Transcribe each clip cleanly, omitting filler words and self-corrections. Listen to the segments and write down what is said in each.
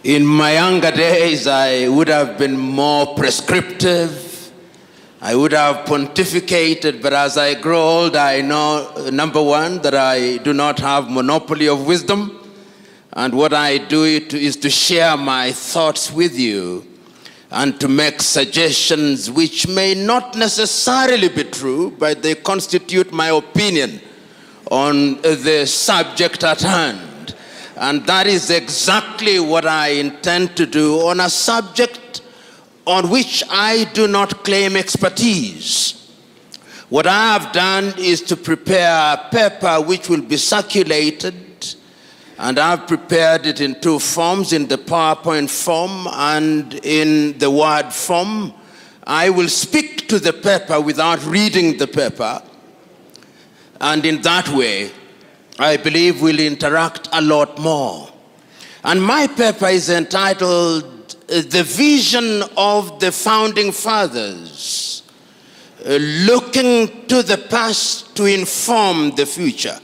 In my younger days, I would have been more prescriptive. I would have pontificated, but as I grow old, I know, number one, that I do not have monopoly of wisdom. And what I do is to share my thoughts with you and to make suggestions which may not necessarily be true, but they constitute my opinion on the subject at hand. And that is exactly what I intend to do on a subject on which I do not claim expertise. What I have done is to prepare a paper which will be circulated, and I've prepared it in two forms, in the PowerPoint form and in the Word form. I will speak to the paper without reading the paper, and in that way, I believe we'll interact a lot more. And my paper is entitled, The Vision of the Founding Fathers, Looking to the Past to Inform the Future.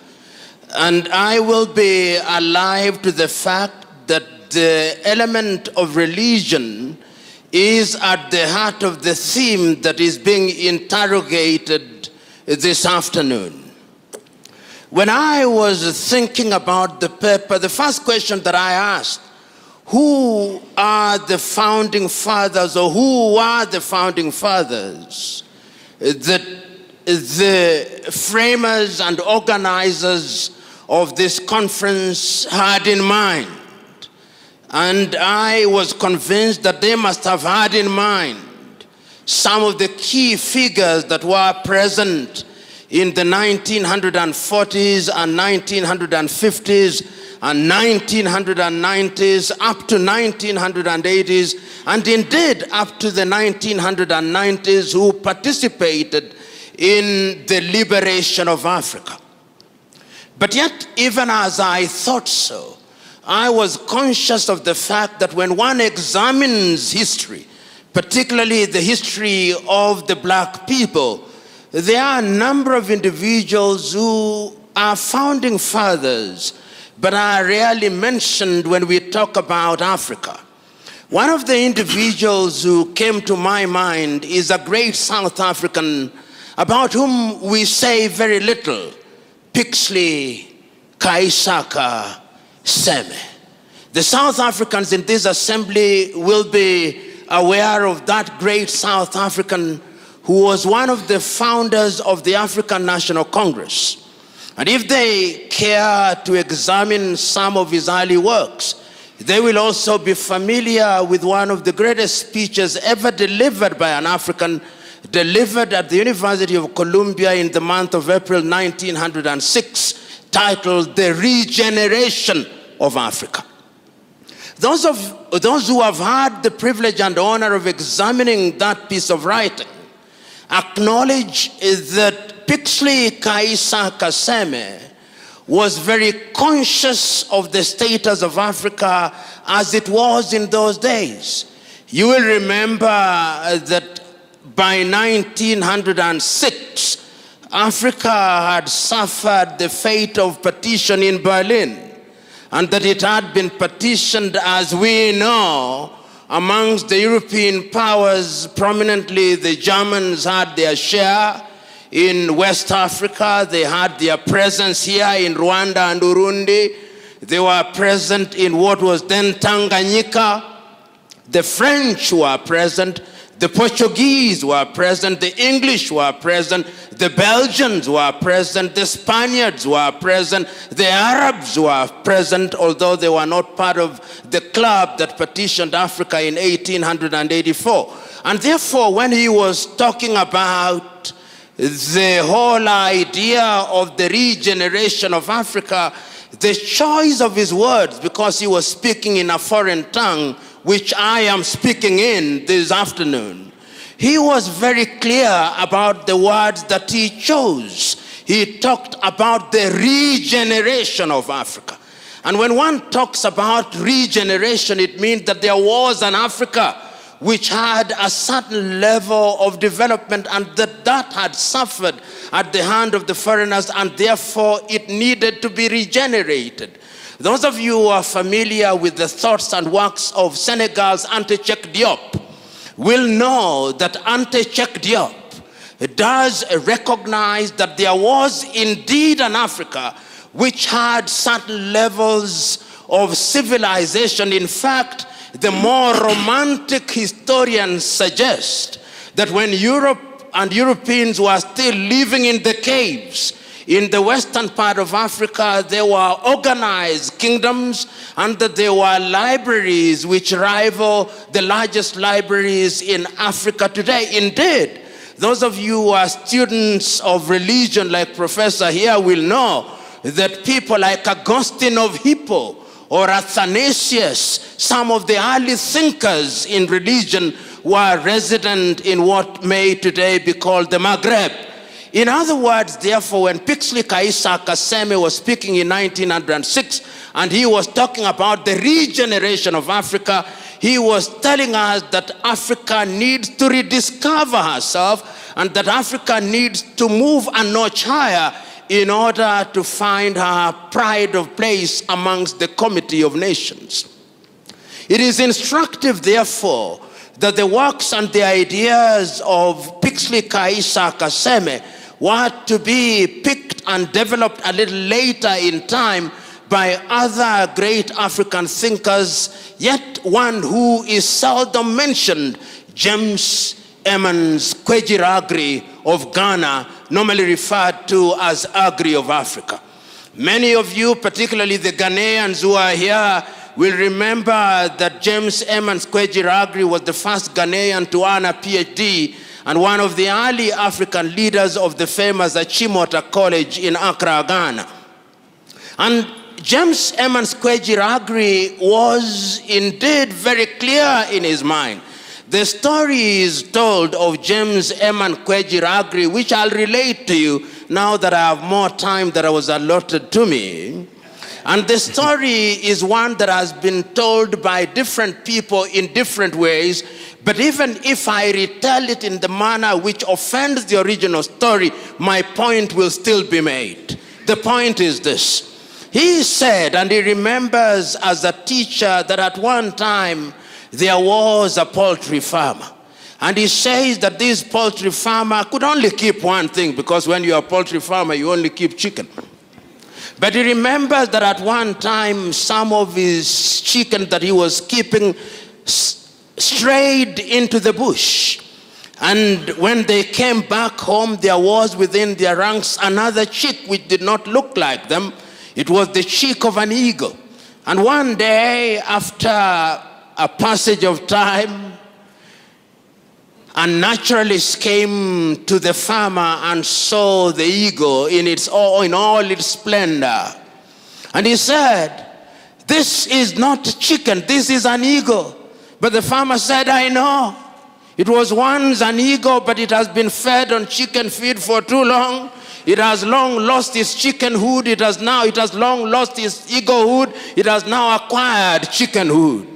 And I will be alive to the fact that the element of religion is at the heart of the theme that is being interrogated this afternoon. When I was thinking about the paper, the first question that I asked, who are the founding fathers, or who are the founding fathers that the framers and organizers of this conference had in mind? And I was convinced that they must have had in mind some of the key figures that were present in the 1940s and 1950s and 1990s up to 1980s, and indeed up to the 1990s, who participated in the liberation of Africa. But yet, even as I thought so, I was conscious of the fact that when one examines history, particularly the history of the black people, there are a number of individuals who are founding fathers, but are rarely mentioned when we talk about Africa. One of the individuals who came to my mind is a great South African about whom we say very little, Pixley Kaisaka Seme. The South Africans in this assembly will be aware of that great South African who was one of the founders of the African National Congress. And if they care to examine some of his early works, they will also be familiar with one of the greatest speeches ever delivered by an African, delivered at the University of Columbia in the month of April 1906, titled The Regeneration of Africa. Those who have had the privilege and honor of examining that piece of writing acknowledge that Pixley Kaisaka Seme was very conscious of the status of Africa as it was in those days. You will remember that by 1906, Africa had suffered the fate of partition in Berlin, and that it had been partitioned, as we know, amongst the European powers. Prominently, the Germans had their share in West Africa. They had their presence here in Rwanda and Burundi. They were present in what was then Tanganyika. The French were present. The Portuguese were present. The English were present. The Belgians were present. The Spaniards were present. The Arabs were present, although they were not part of the club that partitioned Africa in 1884. And therefore, when he was talking about the whole idea of the regeneration of Africa, the choice of his words, because he was speaking in a foreign tongue, which I am speaking in this afternoon, he was very clear about the words that he chose. He talked about the regeneration of Africa. And when one talks about regeneration, it means that there was an Africa which had a certain level of development, and that had suffered at the hand of the foreigners, and therefore it needed to be regenerated. Those of you who are familiar with the thoughts and works of Senegal's Anta Cheikh Diop will know that Anta Cheikh Diop does recognize that there was indeed an Africa which had certain levels of civilization. In fact, the more romantic historians suggest that when Europe and Europeans were still living in the caves in the western part of Africa, there were organized kingdoms and that there were libraries which rival the largest libraries in Africa today. Indeed, those of you who are students of religion like Professor here will know that people like Augustine of Hippo or Athanasius, some of the early thinkers in religion, were resident in what may today be called the Maghreb. In other words, therefore, when Pixley Kaisa Kaseme was speaking in 1906, and he was talking about the regeneration of Africa, he was telling us that Africa needs to rediscover herself and that Africa needs to move a notch higher in order to find her pride of place amongst the community of nations. It is instructive, therefore, that the works and the ideas of Pixley Kaisa Kaseme were to be picked and developed a little later in time by other great African thinkers, yet one who is seldom mentioned, James Emmons Kwegyir of Ghana, normally referred to as Agri of Africa. Many of you, particularly the Ghanaians who are here, will remember that James Emmons Kwegyir was the first Ghanaian to earn a PhD and one of the early African leaders of the famous Achimota College in Accra, Ghana. And James Emmons Kwegyir was indeed very clear in his mind. The story is told of James Emmons Kwegyir, which I'll relate to you now that I have more time that was allotted to me. And the story is one that has been told by different people in different ways, but even if I retell it in the manner which offends the original story, my point will still be made. The point is this. He said, and he remembers as a teacher, that at one time there was a poultry farmer. And he says that this poultry farmer could only keep one thing, because when you're a poultry farmer, you only keep chicken. But he remembers that at one time, some of his chicken that he was keeping strayed into the bush. And when they came back home, there was within their ranks another chick which did not look like them. It was the chick of an eagle. And one day, after a passage of time, a naturalist came to the farmer and saw the eagle in all its splendor. And he said, "This is not chicken, this is an eagle." But the farmer said, "I know. It was once an eagle, but it has been fed on chicken feed for too long. It has long lost its chickenhood. It has long lost its eaglehood. It has now acquired chickenhood."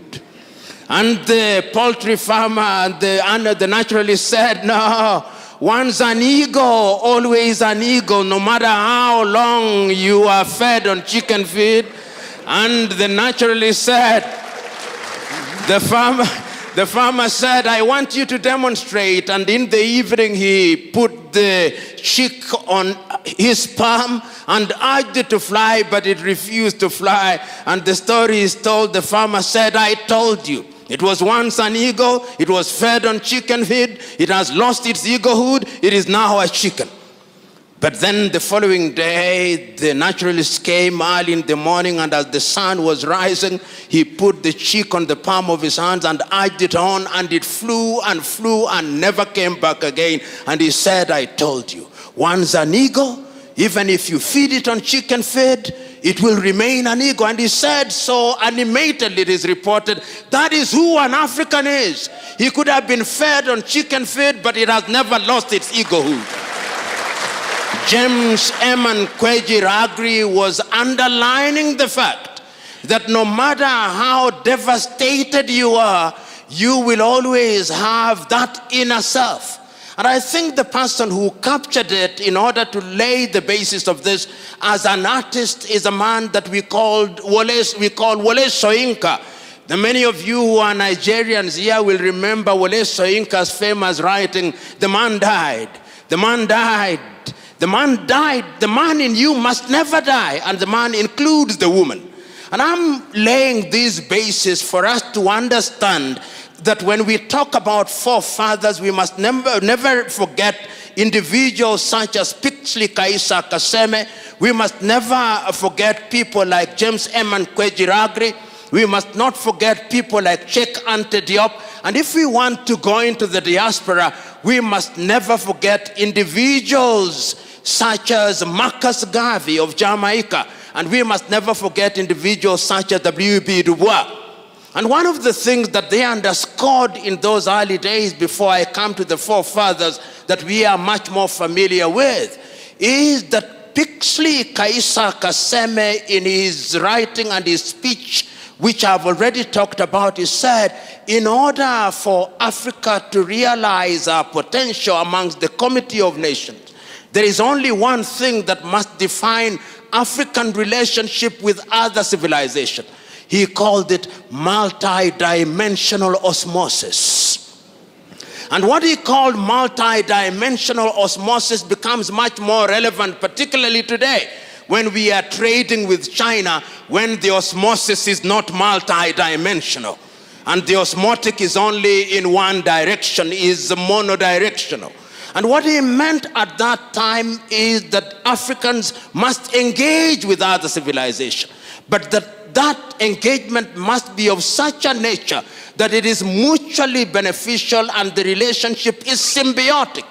And the poultry farmer and the naturalist said, "No, once an eagle, always an eagle, no matter how long you are fed on chicken feed." And the naturalist said, the farmer said, "I want you to demonstrate." And in the evening, he put the chick on his palm and urged it to fly, but it refused to fly. And the story is told, the farmer said, "I told you. It was once an eagle. It was fed on chicken feed. It has lost its eaglehood. It is now a chicken." But then the following day, the naturalist came early in the morning, and as the sun was rising, he put the chick on the palm of his hands and urged it on, and it flew and never came back again. And he said, "I told you, once an eagle, even if you feed it on chicken feed, it will remain an eagle." And he said so animatedly, it is reported, that is who an African is. He could have been fed on chicken feed, but it has never lost its eaglehood. James Emmons Kwegyir was underlining the fact that no matter how devastated you are, you will always have that inner self. And I think the person who captured it in order to lay the basis of this as an artist is a man that we call Wole Soyinka. The many of you who are Nigerians here will remember Wole Soyinka's famous writing, "The man died, the man died, the man died, the man in you must never die," and the man includes the woman. And I'm laying this basis for us to understand that when we talk about forefathers, we must never forget individuals such as Pixley Kaisa Kaseme. We must never forget people like James Eman Kwejiragri. We must not forget people like Cheikh Ante Diop. And if we want to go into the diaspora, we must never forget individuals such as Marcus Garvey of Jamaica. And we must never forget individuals such as W.B. Du Bois. And one of the things that they underscored in those early days, before I come to the forefathers that we are much more familiar with, is that Pixley Kaisa Kaseme, in his writing and his speech, which I've already talked about, he said, in order for Africa to realize our potential amongst the Committee of Nations, there is only one thing that must define African relationship with other civilizations. He called it multi-dimensional osmosis. And what he called multi-dimensional osmosis becomes much more relevant, particularly today, when we are trading with China, when the osmosis is not multi-dimensional. And the osmotic is only in one direction, is monodirectional. And what he meant at that time is that Africans must engage with other civilizations, but that engagement must be of such a nature that it is mutually beneficial and the relationship is symbiotic.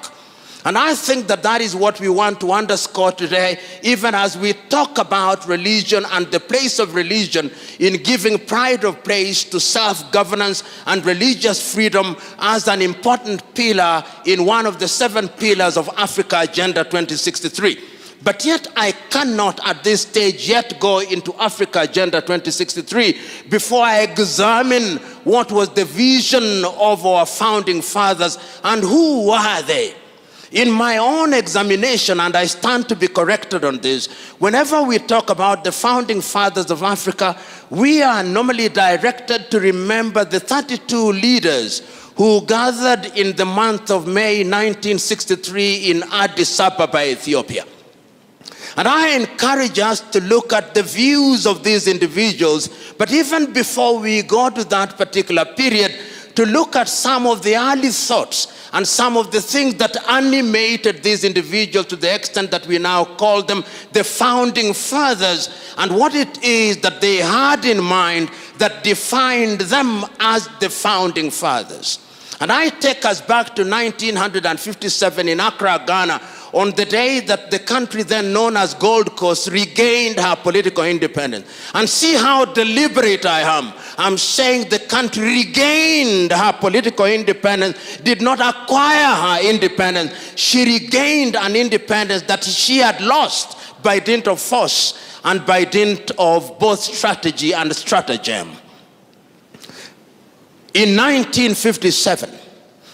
And I think that that is what we want to underscore today, even as we talk about religion and the place of religion in giving pride of place to self-governance and religious freedom as an important pillar in one of the 7 pillars of Africa Agenda 2063. But yet I cannot at this stage yet go into Africa Agenda 2063 before I examine what was the vision of our founding fathers and who were they. In my own examination, and I stand to be corrected on this, whenever we talk about the founding fathers of Africa, we are normally directed to remember the 32 leaders who gathered in the month of May 1963 in Addis Ababa, Ethiopia. And I encourage us to look at the views of these individuals, but even before we go to that particular period, to look at some of the early thoughts and some of the things that animated these individuals to the extent that we now call them the founding fathers, and what it is that they had in mind that defined them as the founding fathers. And I take us back to 1957 in Accra, Ghana, on the day that the country then known as Gold Coast regained her political independence. And see how deliberate I am. I'm saying the country regained her political independence, did not acquire her independence. She regained an independence that she had lost by dint of force and by dint of both strategy and stratagem. In 1957,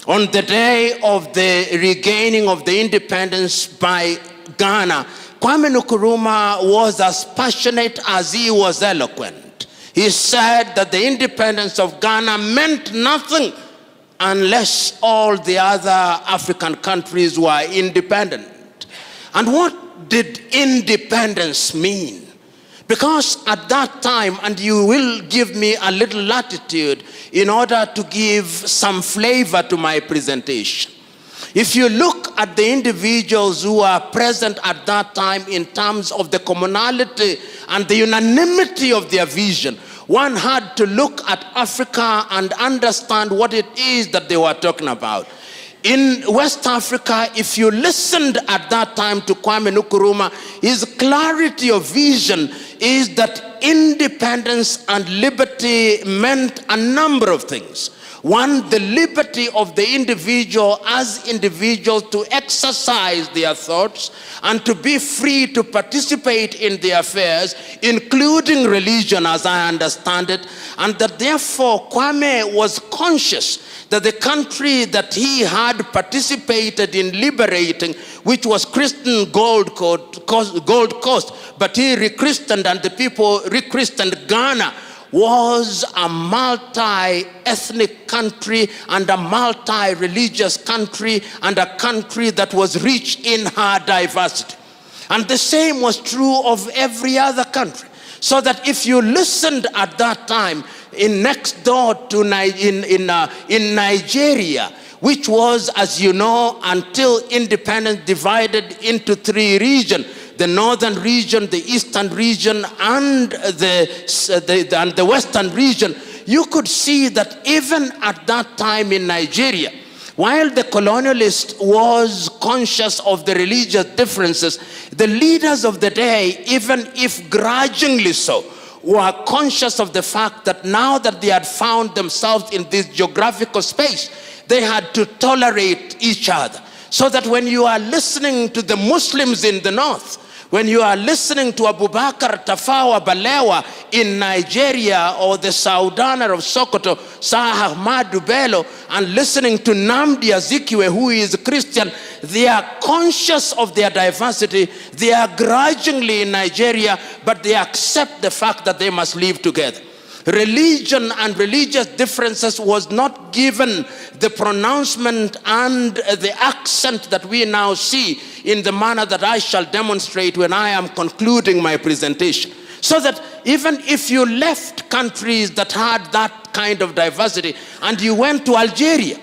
on the day of the regaining of the independence by Ghana, Kwame Nkrumah was as passionate as he was eloquent. He said that the independence of Ghana meant nothing unless all the other African countries were independent. And what did independence mean? Because at that time, and you will give me a little latitude in order to give some flavor to my presentation. If you look at the individuals who are present at that time in terms of the commonality and the unanimity of their vision, one had to look at Africa and understand what it is that they were talking about. In West Africa, if you listened at that time to Kwame Nkrumah, his clarity of vision is that independence and liberty meant a number of things. One, the liberty of the individual as individuals to exercise their thoughts and to be free to participate in their affairs, including religion as I understand it, and that therefore Kwame was conscious that the country that he had participated in liberating, which was Christian Gold Coast, but he rechristened and the people rechristened Ghana, was a multi-ethnic country and a multi-religious country and a country that was rich in her diversity. And the same was true of every other country. So that if you listened at that time in next door to in Nigeria, which was, as you know, until independence divided into 3 regions, the northern region, the eastern region, and the western region, you could see that even at that time in Nigeria, while the colonialist was conscious of the religious differences, the leaders of the day, even if grudgingly so, were conscious of the fact that now that they had found themselves in this geographical space, they had to tolerate each other. So that when you are listening to the Muslims in the north, when you are listening to Abubakar Tafawa Balewa in Nigeria, or the Saudaner of Sokoto, Sah Ahmadu Bello, and listening to Namdi Azikiwe, who is a Christian, they are conscious of their diversity. They are grudgingly in Nigeria, but they accept the fact that they must live together. Religion and religious differences was not given the pronouncement and the accent that we now see in the manner that I shall demonstrate when I am concluding my presentation. So that even if you left countries that had that kind of diversity and you went to Algeria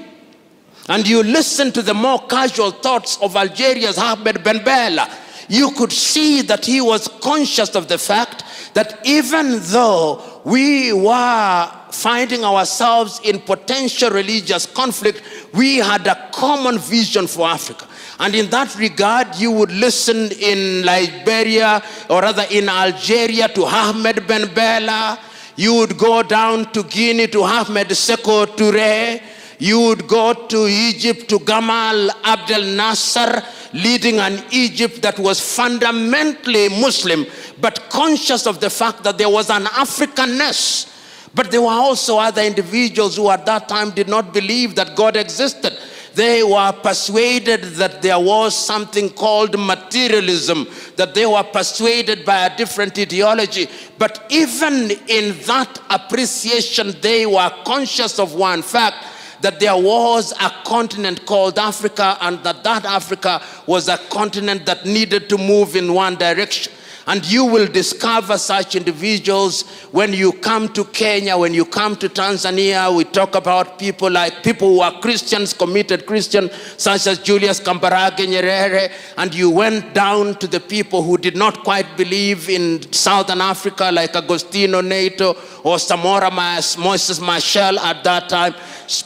and you listened to the more casual thoughts of Algeria's Ahmed Ben Bella, you could see that he was conscious of the fact that even though we were finding ourselves in potential religious conflict, we had a common vision for Africa. And in that regard, you would listen in Liberia, or rather in Algeria, to Ahmed Ben Bella. You would go down to Guinea to Ahmed Seko Touré. You would go to Egypt to Gamal Abdel Nasser, leading an Egypt that was fundamentally Muslim, but conscious of the fact that there was an Africanness. But there were also other individuals who at that time did not believe that God existed. They were persuaded that there was something called materialism, that they were persuaded by a different ideology. But even in that appreciation, they were conscious of one fact, that there was a continent called Africa, and that Africa was a continent that needed to move in one direction. And you will discover such individuals when you come to Kenya, when you come to Tanzania. We talk about people who are Christians, committed Christians, such as Julius Kambarage Nyerere. And you went down to the people who did not quite believe in Southern Africa, like Agostino Neto or Samora Moses Machel at that time.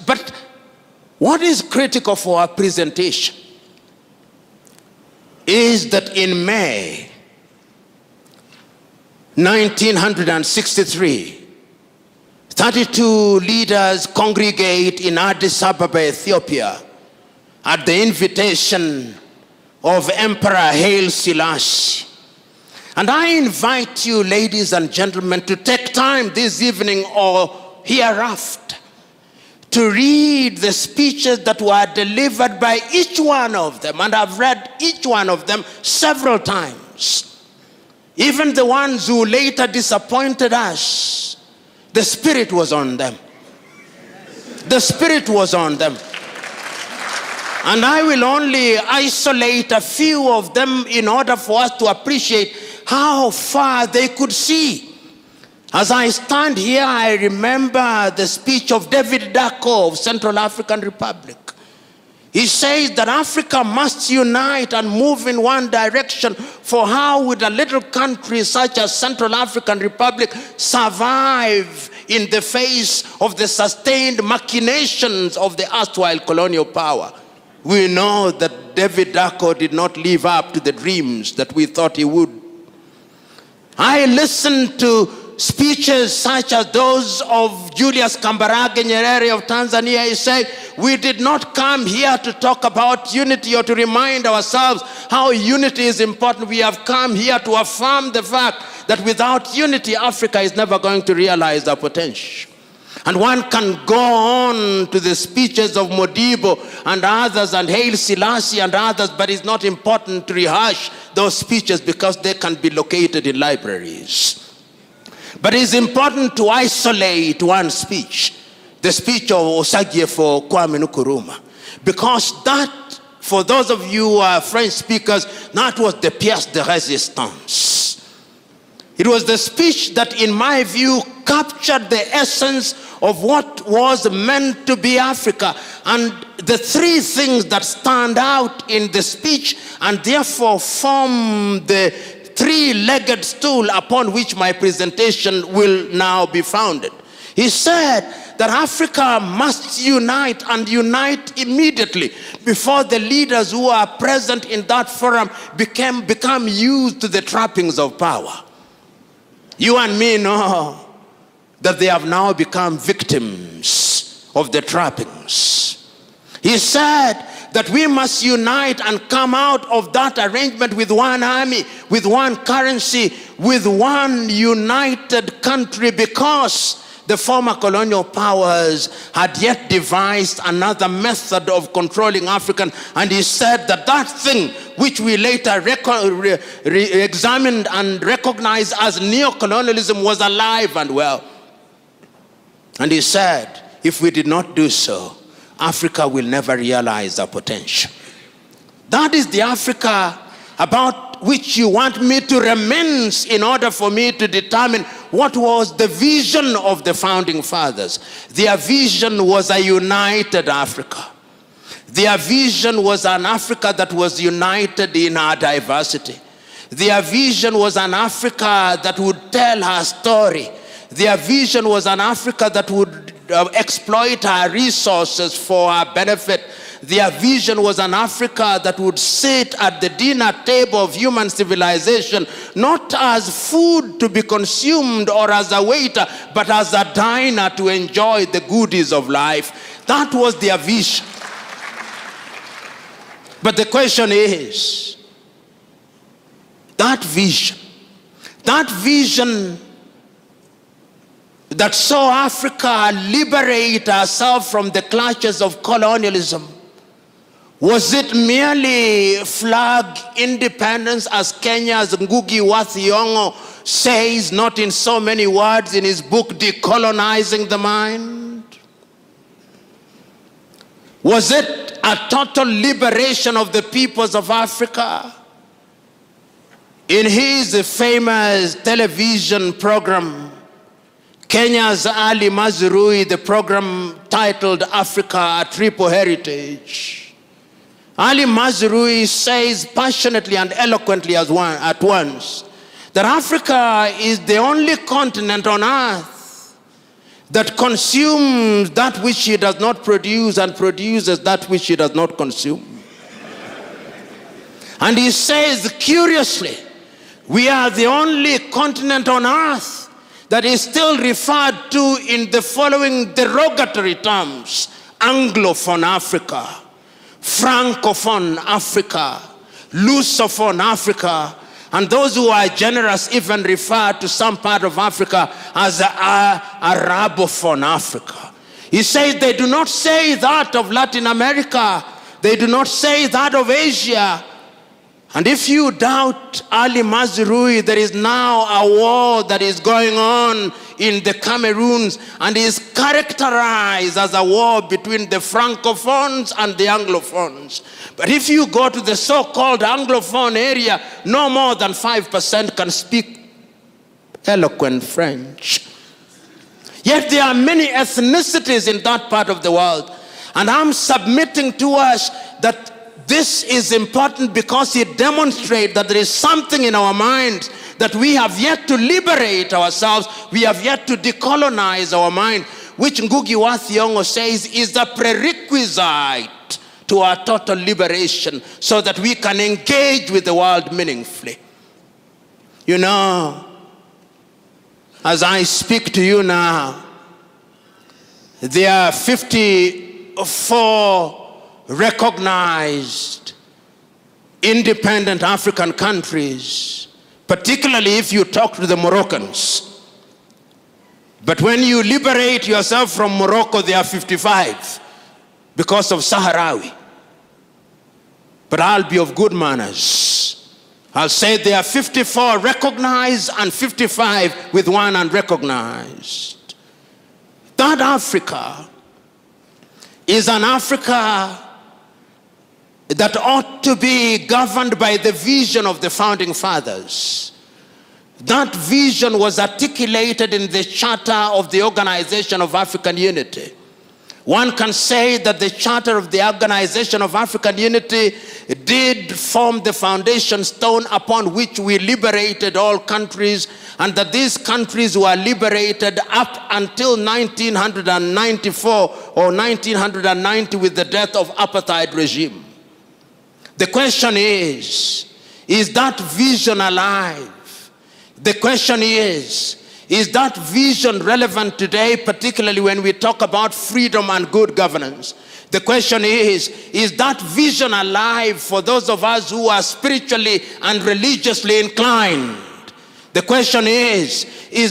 But what is critical for our presentation is that in May 1963, 32 leaders congregate in Addis Ababa, Ethiopia, at the invitation of Emperor Haile Selassie. And I invite you, ladies and gentlemen, to take time this evening or hereafter to read the speeches that were delivered by each one of them. And I've read each one of them several times. Even the ones who later disappointed us, the Spirit was on them. The Spirit was on them. And I will only isolate a few of them in order for us to appreciate how far they could see. As I stand here, I remember the speech of David Dacko of Central African Republic. He says that Africa must unite and move in one direction, for how would a little country such as Central African Republic survive in the face of the sustained machinations of the erstwhile colonial power? We know that David Dacko did not live up to the dreams that we thought he would. I listened to speeches such as those of Julius Kambarage Nyerere of Tanzania, he said, we did not come here to talk about unity or to remind ourselves how unity is important. We have come here to affirm the fact that without unity, Africa is never going to realize their potential. And one can go on to the speeches of Modibo and others and Haile Selassie and others, but it's not important to rehash those speeches because they can be located in libraries. But it's important to isolate one speech, the speech of Osagyefo Kwame Nkrumah, because that, for those of you who are French speakers, that was the pièce de résistance. It was the speech that, in my view, captured the essence of what was meant to be Africa. And the three things that stand out in the speech and therefore form the three-legged stool upon which my presentation will now be founded. He said that Africa must unite, and unite immediately, before the leaders who are present in that forum become used to the trappings of power. You and me know that they have now become victims of the trappings. He said that we must unite and come out of that arrangement with one army, with one currency, with one united country, because the former colonial powers had yet devised another method of controlling Africans. And he said that that thing which we later examined and recognized as neocolonialism was alive and well. And he said, if we did not do so, Africa will never realize our potential. That is the Africa about which you want me to reminisce in order for me to determine what was the vision of the founding fathers. Their vision was a united Africa. Their vision was an Africa that was united in our diversity. Their vision was an Africa that would tell her story. Their vision was an Africa that would exploit our resources for our benefit. Their vision was an Africa that would sit at the dinner table of human civilization, not as food to be consumed or as a waiter, but as a diner to enjoy the goodies of life. That was their vision. But the question is, that vision that saw Africa liberate herself from the clutches of colonialism, was it merely flag independence, as Kenya's Ngugi wa Thiong'o says, not in so many words, in his book, Decolonizing the Mind? Was it a total liberation of the peoples of Africa? In his famous television program, Kenya's Ali Mazrui, the program titled Africa, A Triple Heritage, Ali Mazrui says passionately and eloquently at once that Africa is the only continent on earth that consumes that which it does not produce and produces that which it does not consume. And he says, curiously, we are the only continent on earth that is still referred to in the following derogatory terms: Anglophone Africa, Francophone Africa, Lusophone Africa, and those who are generous even refer to some part of Africa as Arabophone Africa. He says they do not say that of Latin America, they do not say that of Asia. And if you doubt Ali Mazrui, there is now a war that is going on in the Cameroons and is characterized as a war between the Francophones and the Anglophones. But if you go to the so-called Anglophone area, no more than 5% can speak eloquent French. Yet there are many ethnicities in that part of the world. And I'm submitting to us that this is important because it demonstrates that there is something in our minds that we have yet to liberate ourselves. We have yet to decolonize our mind, which Ngugi wa Thiong'o says is the prerequisite to our total liberation so that we can engage with the world meaningfully. You know, As I speak to you now, there are 54 recognized independent African countries, particularly if you talk to the Moroccans. But when you liberate yourself from Morocco, there are 55 because of Sahrawi. But I'll be of good manners. I'll say there are 54 recognized and 55 with one unrecognized. That Africa is an Africa that ought to be governed by the vision of the founding fathers. That vision was articulated in the Charter of the Organization of African Unity. One can say that the Charter of the Organization of African Unity did form the foundation stone upon which we liberated all countries, and that these countries were liberated up until 1994 or 1990 with the death of apartheid regime. The question is that vision alive? The question is that vision relevant today, particularly when we talk about freedom and good governance? The question is that vision alive for those of us who are spiritually and religiously inclined? The question is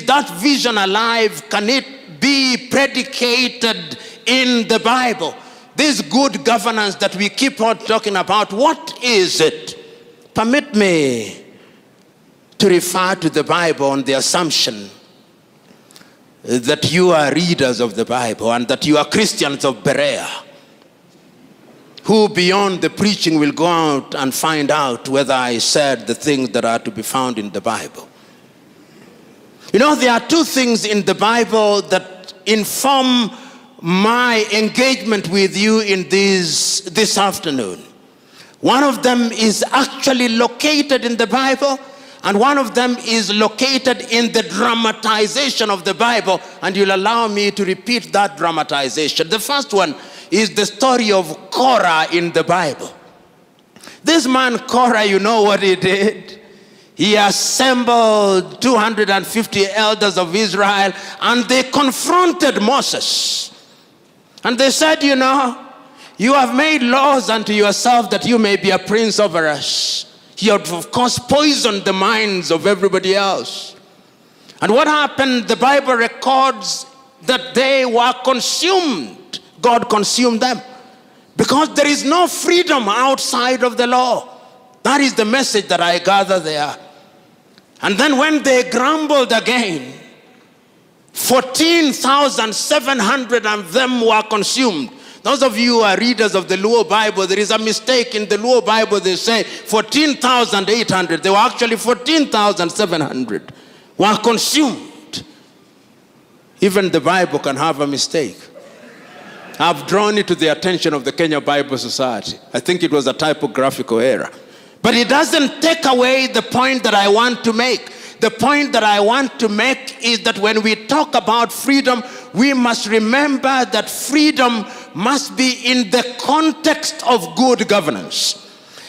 that vision alive? Can it be predicated in the Bible? This good governance that we keep on talking about, what is it? Permit me to refer to the Bible on the assumption that you are readers of the Bible and that you are Christians of Berea, who beyond the preaching will go out and find out whether I said the things that are to be found in the Bible. You know, there are two things in the Bible that inform my engagement with you in this afternoon. One of them is actually located in the Bible, and one of them is located in the dramatization of the Bible, and you'll allow me to repeat that dramatization. The first one is the story of Korah in the Bible. This man Korah, you know what he did? He assembled 250 elders of Israel, and they confronted Moses. And they said, you know, you have made laws unto yourself that you may be a prince over us. He had, of course, poisoned the minds of everybody else. And what happened? The Bible records that they were consumed. God consumed them. Because there is no freedom outside of the law. That is the message that I gather there. And then when they grumbled again, 14,700 of them were consumed. Those of you who are readers of the Luo Bible, there is a mistake in the Luo Bible. They say 14,800. They were actually 14,700 were consumed. Even the Bible can have a mistake. I've drawn it to the attention of the Kenya Bible Society. I think it was a typographical error. But it doesn't take away the point that I want to make. The point that I want to make is that when we talk about freedom, we must remember that freedom must be in the context of good governance.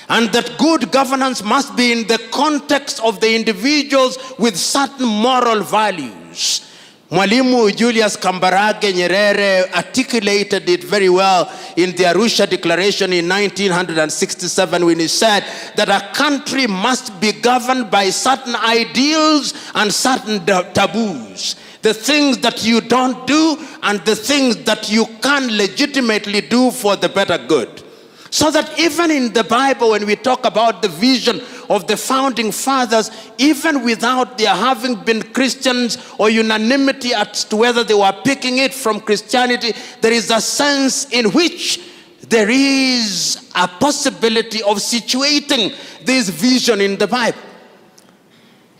And that good governance must be in the context of the individuals with certain moral values. Mwalimu Julius Kambarage Nyerere articulated it very well in the Arusha Declaration in 1967 when he said that a country must be governed by certain ideals and certain taboos. The things that you don't do and the things that you can legitimately do for the better good. So that even in the Bible, when we talk about the vision of the founding fathers, even without their having been Christians or unanimity as to whether they were picking it from Christianity, there is a sense in which there is a possibility of situating this vision in the Bible.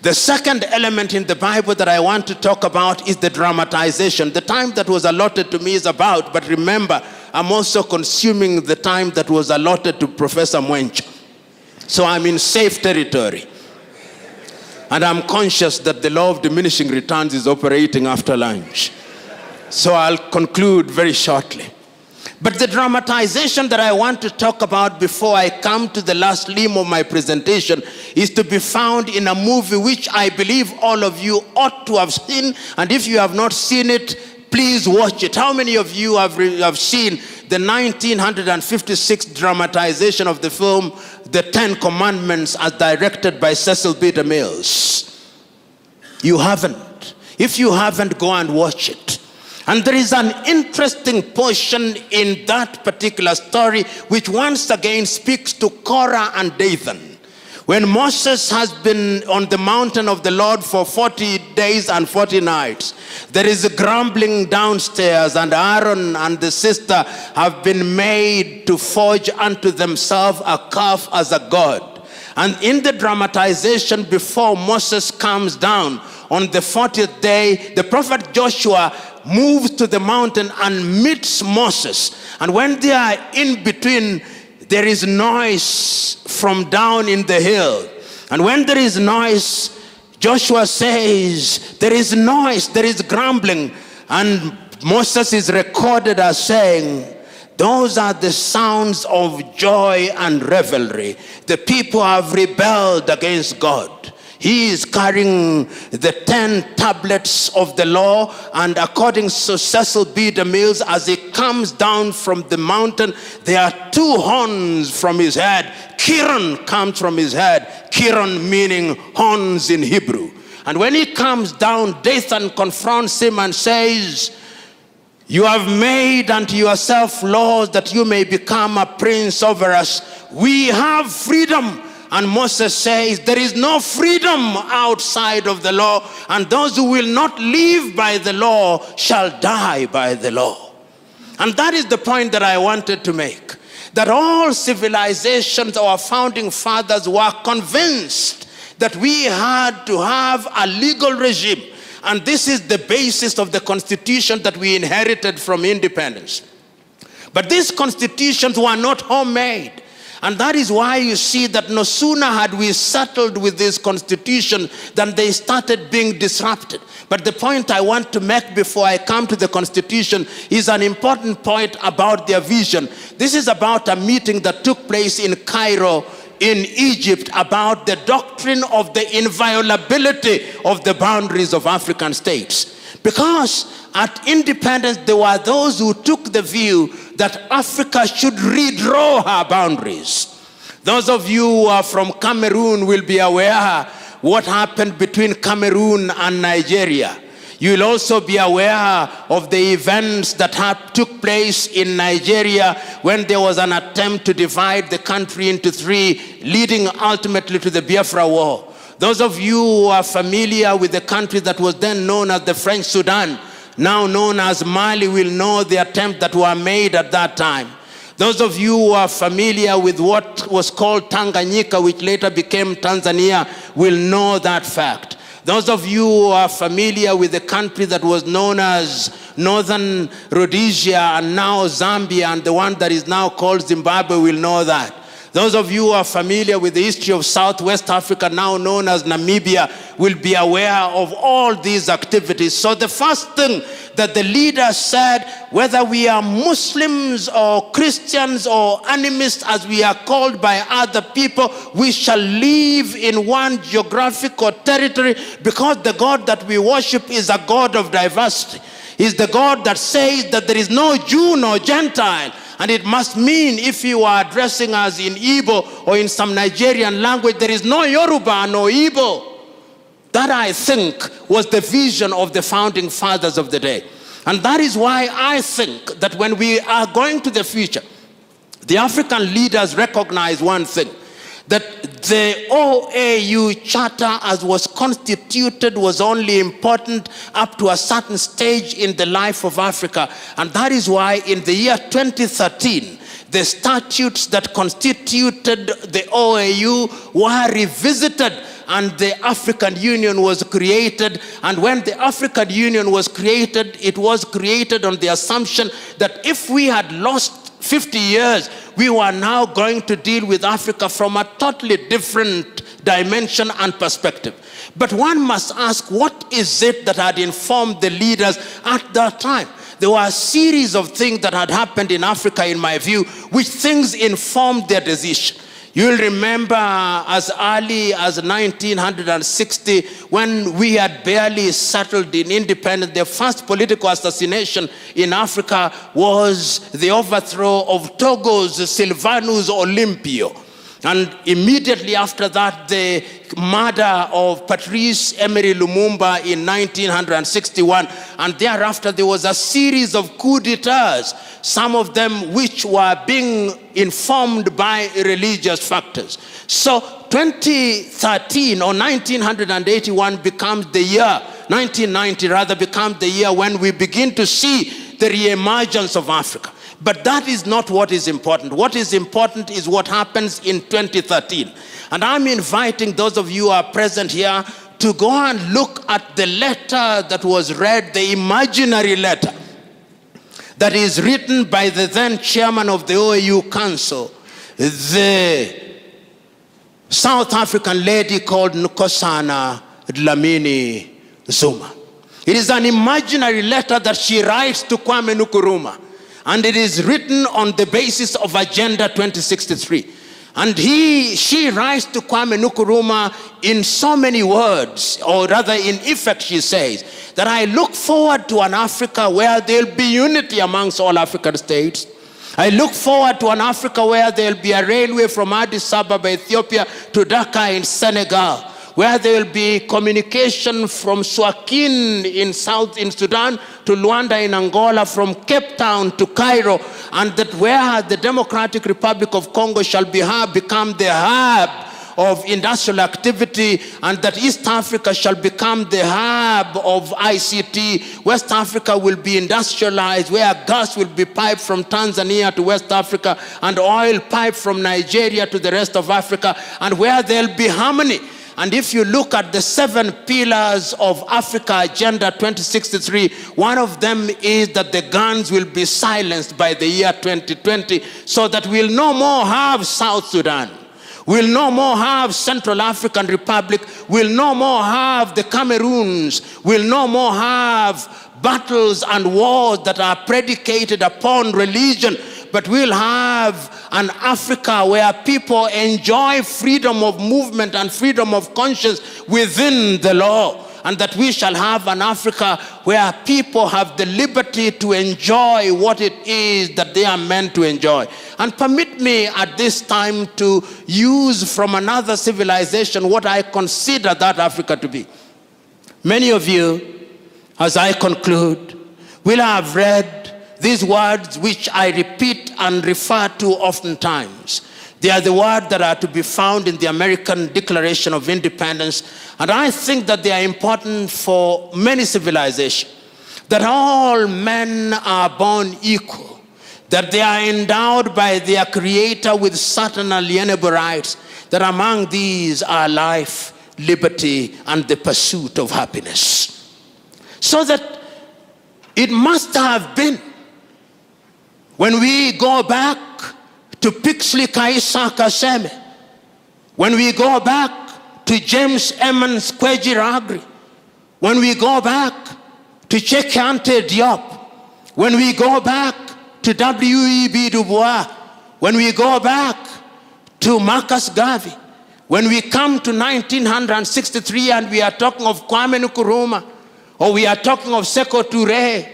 The second element in the Bible that I want to talk about is the dramatization. The time that was allotted to me is about, but remember, I'm also consuming the time that was allotted to Professor Mwencha. So I'm in safe territory. And I'm conscious that the law of diminishing returns is operating after lunch. So I'll conclude very shortly. But the dramatization that I want to talk about before I come to the last limb of my presentation is to be found in a movie which I believe all of you ought to have seen. And if you have not seen it, please watch it. How many of you have seen the 1956 dramatization of the film The Ten Commandments as directed by Cecil B. DeMille? You haven't. If you haven't, go and watch it. And there is an interesting portion in that particular story which once again speaks to Korah and Dathan. When Moses has been on the mountain of the Lord for 40 days and 40 nights, there is a grumbling downstairs, and Aaron and the sister have been made to forge unto themselves a calf as a god. And in the dramatization before Moses comes down on the 40th day, the prophet Joshua moves to the mountain and meets Moses. And when they are in between, there is noise from down in the hill. And when there is noise, Joshua says, there is noise, there is grumbling. And Moses is recorded as saying, those are the sounds of joy and revelry. The people have rebelled against God. He is carrying the 10 tablets of the law, and according to Cecil B. DeMille, as he comes down from the mountain, there are 2 horns from his head. Kiran comes from his head. Kiran meaning horns in Hebrew. And when he comes down, Dathan confronts him and says, you have made unto yourself laws that you may become a prince over us. We have freedom. And Moses says, there is no freedom outside of the law, and those who will not live by the law shall die by the law. And that is the point that I wanted to make. That all civilizations, our founding fathers were convinced that we had to have a legal regime. And this is the basis of the constitution that we inherited from independence. But these constitutions were not homemade. And that is why you see that no sooner had we settled with this constitution than they started being disrupted. But the point I want to make before I come to the constitution is an important point about their vision. This is about a meeting that took place in Cairo, in Egypt, about the doctrine of the inviolability of the boundaries of African states. Because at independence, there were those who took the view that Africa should redraw her boundaries. Those of you who are from Cameroon will be aware what happened between Cameroon and Nigeria. You will also be aware of the events that took place in Nigeria when there was an attempt to divide the country into 3, leading ultimately to the Biafra War. Those of you who are familiar with the country that was then known as the French Sudan, now known as Mali, will know the attempt that were made at that time. Those of you who are familiar with what was called Tanganyika, which later became Tanzania, will know that fact. Those of you who are familiar with the country that was known as Northern Rhodesia and now Zambia, and the one that is now called Zimbabwe, will know that. Those of you who are familiar with the history of Southwest Africa, now known as Namibia, will be aware of all these activities. So the first thing that the leader said, whether we are Muslims or Christians or animists, as we are called by other people, we shall live in one geographical territory, because the God that we worship is a God of diversity. Is the God that says that there is no Jew nor Gentile. And it must mean, if you are addressing us in Igbo or in some Nigerian language, there is no Yoruba, no Igbo. That, I think, was the vision of the founding fathers of the day. And that is why I think that when we are going to the future, the African leaders recognize one thing, that the OAU Charter, as was constituted, was only important up to a certain stage in the life of Africa. And that is why in the year 2013, the statutes that constituted the OAU were revisited, and the African Union was created. And when the African Union was created, it was created on the assumption that if we had lost 50 years, we were now going to deal with Africa from a totally different dimension and perspective. But one must ask, what is it that had informed the leaders at that time? there were a series of things that had happened in Africa, in my view, which things informed their decision. You'll remember as early as 1960, when we had barely settled in independence, the first political assassination in Africa was the overthrow of Togo's Sylvanus Olympio. And immediately after that, the murder of Patrice Emery Lumumba in 1961. And thereafter, there was a series of coups d'etats, some of them which were being informed by religious factors. So 2013 or 1981 becomes the year, 1990 rather, becomes the year when we begin to see the re-emergence of Africa. But that is not what is important. What is important is what happens in 2013. And I'm inviting those of you who are present here to go and look at the letter that was read, the imaginary letter that is written by the then chairman of the OAU Council, the South African lady called Nkosana Dlamini Zuma. It is an imaginary letter that she writes to Kwame Nkrumah. And it is written on the basis of Agenda 2063. And she writes to Kwame Nkrumah in so many words, or rather in effect she says, that I look forward to an Africa where there will be unity amongst all African states. I look forward to an Africa where there will be a railway from Addis Ababa, Ethiopia, to Dhaka in Senegal, where there will be communication from Suakin in Sudan to Luanda in Angola, from Cape Town to Cairo, and that where the Democratic Republic of Congo shall become the hub of industrial activity, and that East Africa shall become the hub of ICT. West Africa will be industrialized, where gas will be piped from Tanzania to West Africa, and oil piped from Nigeria to the rest of Africa, and where there will be harmony. And if you look at the 7 pillars of Africa Agenda 2063, one of them is that the guns will be silenced by the year 2020, so that we'll no more have South Sudan. We'll no more have Central African Republic. We'll no more have the Cameroons. We'll no more have battles and wars that are predicated upon religion. But we'll have an Africa where people enjoy freedom of movement and freedom of conscience within the law. And that we shall have an Africa where people have the liberty to enjoy what it is that they are meant to enjoy. And permit me at this time to use from another civilization what I consider that Africa to be. Many of you, as I conclude, will have read these words which I repeat and refer to oftentimes. They are the words that are to be found in the American Declaration of Independence. And I think that they are important for many civilizations. That all men are born equal. That they are endowed by their Creator with certain alienable rights. That among these are life, liberty, and the pursuit of happiness. So that it must have been, when we go back to Pixley Kaisa Kaseme, when we go back to James Emmons Kwejiragri, when we go back to Cheikh Diop, when we go back to W.E.B. Du Bois, when we go back to Marcus Garvey, when we come to 1963 and we are talking of Kwame Nkrumah, or we are talking of Sekou Touré,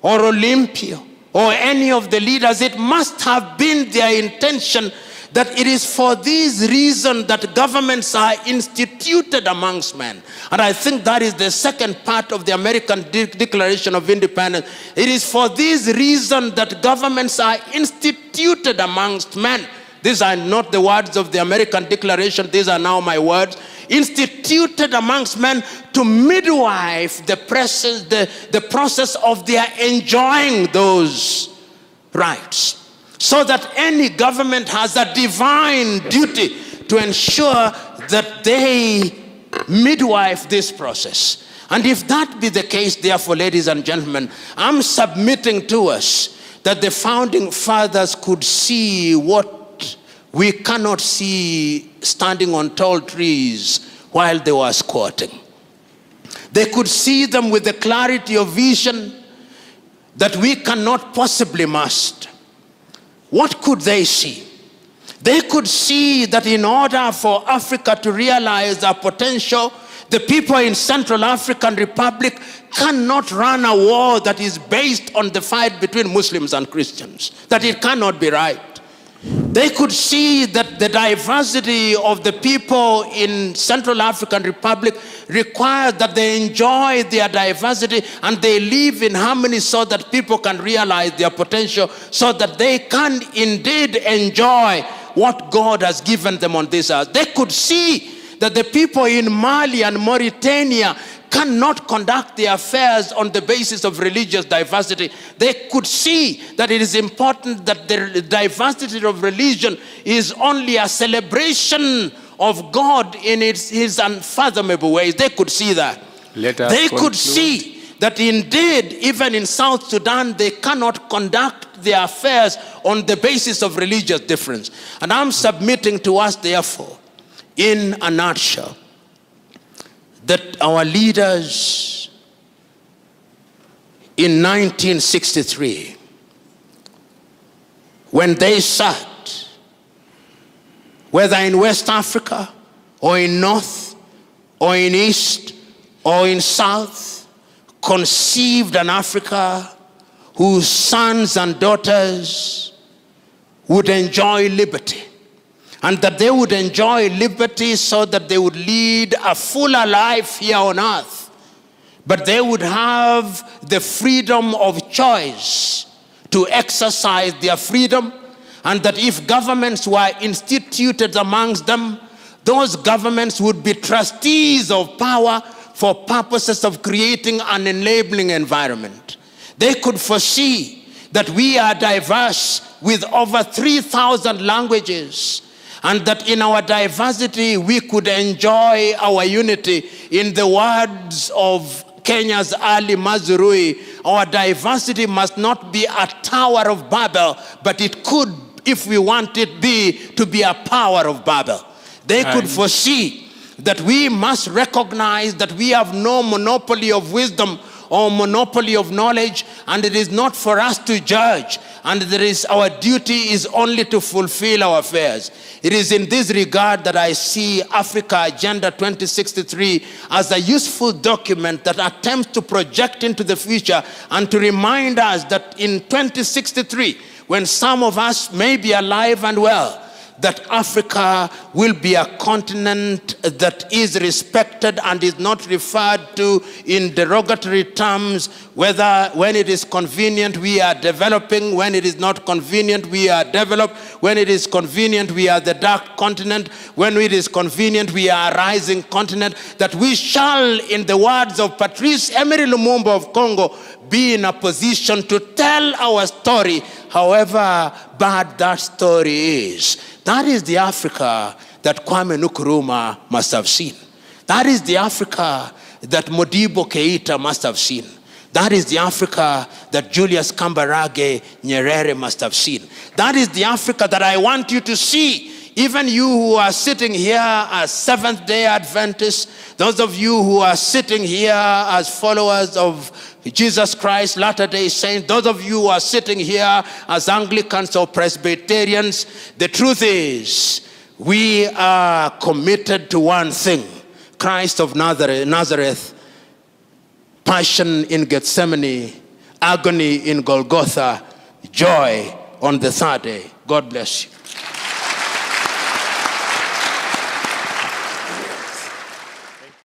or Olympio, or any of the leaders, it must have been their intention that it is for this reason that governments are instituted amongst men. And I think that is the second part of the American Declaration of Independence. It is for this reason that governments are instituted amongst men. These are not the words of the American Declaration, these are now my words. Instituted amongst men to midwife the process of their enjoying those rights. So that any government has a divine duty to ensure that they midwife this process. And if that be the case, therefore, ladies and gentlemen, I'm submitting to us that the founding fathers could see what we cannot see standing on tall trees while they were squatting. They could see them with the clarity of vision. that we cannot possibly master. What could they see? They could see that in order for Africa to realize our potential, the people in Central African Republic cannot run a war that is based on the fight between Muslims and Christians, that it cannot be right. They could see that the diversity of the people in Central African Republic requires that they enjoy their diversity and they live in harmony so that people can realize their potential, so that they can indeed enjoy what God has given them on this earth. They could see that the people in Mali and Mauritania cannot conduct their affairs on the basis of religious diversity. They could see that it is important that the diversity of religion is only a celebration of God in his unfathomable ways. They could see that. They could see that indeed, even in South Sudan, they cannot conduct their affairs on the basis of religious difference. And I'm submitting to us, therefore, in a nutshell, that our leaders in 1963, when they sat, whether in West Africa or in North or in East or in South, conceived an Africa whose sons and daughters would enjoy liberty, and that they would enjoy liberty so that they would lead a fuller life here on earth, but they would have the freedom of choice to exercise their freedom, and that if governments were instituted amongst them, those governments would be trustees of power for purposes of creating an enabling environment. They could foresee that we are diverse with over 3,000 languages, and that in our diversity we could enjoy our unity. In the words of Kenya's Ali Mazrui, our diversity must not be a Tower of Babel, but it could, if we want it to be a Power of Babel. They could foresee that we must recognize that we have no monopoly of wisdom or monopoly of knowledge, and it is not for us to judge, and our duty is only to fulfill our affairs. It is in this regard that I see Africa Agenda 2063 as a useful document that attempts to project into the future and to remind us that in 2063, when some of us may be alive and well, that Africa will be a continent that is respected and is not referred to in derogatory terms, whether when it is convenient we are developing, when it is not convenient we are developed, when it is convenient we are the dark continent, when it is convenient we are a rising continent, that we shall, in the words of Patrice Emery Lumumba of Congo, be in a position to tell our story, however bad that story is. That is the Africa that Kwame Nkrumah must have seen. That is the Africa that Modibo Keita must have seen. That is the Africa that Julius Kambarage Nyerere must have seen. That is the Africa that I want you to see. Even you who are sitting here as Seventh-day Adventists, those of you who are sitting here as followers of Jesus Christ, Latter-day Saints, those of you who are sitting here as Anglicans or Presbyterians, the truth is, we are committed to one thing: Christ of Nazareth, passion in Gethsemane, agony in Golgotha, joy on the third day. God bless you.